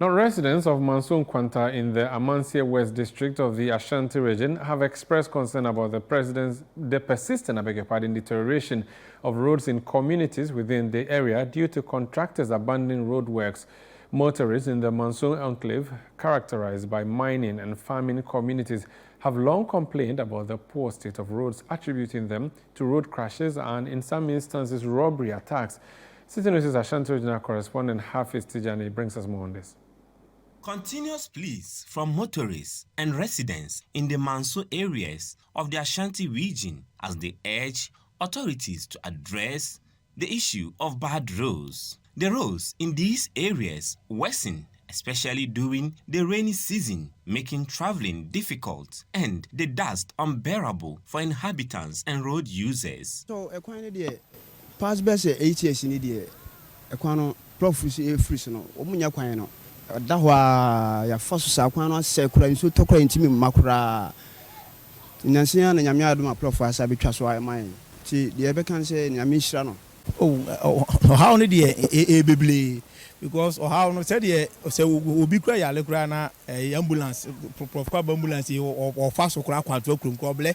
Now, residents of Mansour Nkwanta in the Amansie West District of the Ashanti region have expressed concern about the persistent deterioration of roads in communities within the area due to contractors abandoning roadworks. Motorists in the Mansour enclave, characterized by mining and farming communities, have long complained about the poor state of roads, attributing them to road crashes and, in some instances, robbery attacks. Citi News' Ashanti regional correspondent Hafiz Tijani brings us more on this. Continuous pleas from motorists and residents in the Mansour areas of the Ashanti region as they urge authorities to address the issue of bad roads. The roads in these areas worsen, especially during the rainy season, making traveling difficult and the dust unbearable for inhabitants and road users. So, pass best 8 years in the equano prophecy free no omunya kwan no dahwa ya faso sa kwan no sekura nso tokura ntimi makura nyansia na nyame adoma prof asa betwa so aman ti de ebe kan say nyame hira no how no de beble because how no say de say obi kura ya le kura na ambulance prof kwa ambulance o faso kura kwanto akurum ko ble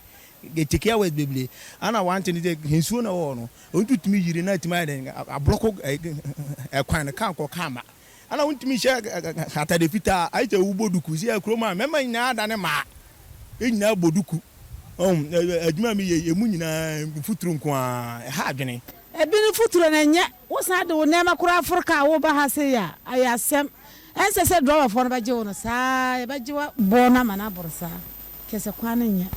get care with beble ana want ni de hinsuo na wo no ontutumi yiri na tima de abloko kwan kan ko kama ana ontumi she hata de fita aite uboduku si akroma mema nyina da ne ma enyina boduku adwuma mi ye mu nyina futuru nko a ha adwene ebini futuro na nya wo sa de wo nema kura Afrika wo ba ha se ya ayasem ense se driver for ba je wo sa ba je wa bona mana borsa kese kwana nya.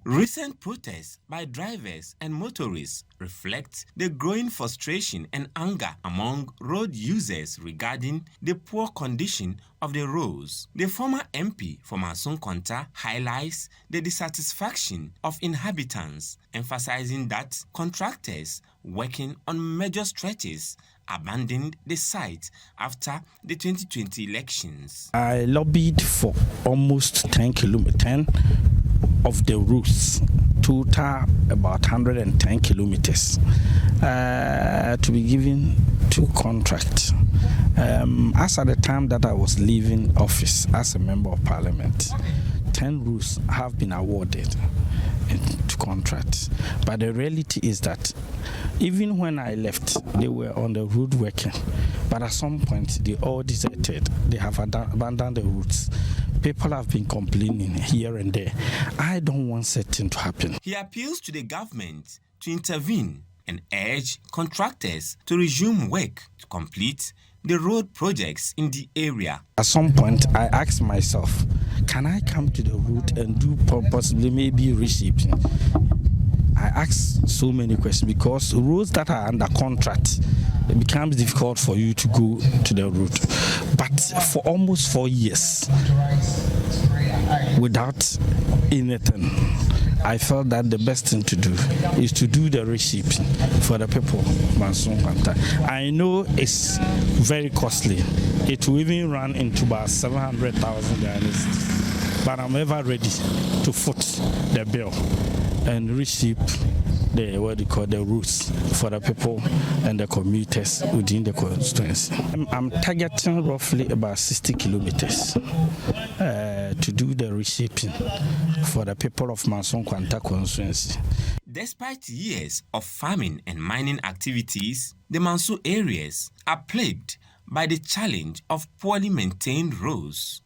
Recent protests by drivers and motorists reflect the growing frustration and anger among road users regarding the poor condition of the roads. The former MP for Mansour Nkwanta highlights the dissatisfaction of inhabitants, emphasizing that contractors working on major stretches abandoned the site after the 2020 elections. I lobbied for almost 10 of the routes, total about 110 kilometers, to be given to contract. As at the time that I was leaving office as a member of parliament, 10 routes have been awarded to contract. But the reality is that even when I left, they were on the road working. But at some point, they all deserted. They have abandoned the routes. People have been complaining here and there. I don't want certain to happen. He appeals to the government to intervene and urge contractors to resume work to complete the road projects in the area. At some point, I asked myself, can I come to the route and do possibly maybe reshaping? I asked so many questions because roads that are under contract, it becomes difficult for you to go to the route. But for almost 4 years, without anything, I felt that the best thing to do is to do the reshaping for the people of Mansour Nkwanta. I know it's very costly. It will even run into about 700,000 Ghanaians. But I'm ever ready to foot the bill and reshape the the routes for the people and the commuters within the constituency. I'm targeting roughly about 60 kilometers to do the reshaping for the people of Mansour Nkwanta constituency. Despite years of farming and mining activities, the Mansour areas are plagued by the challenge of poorly maintained roads.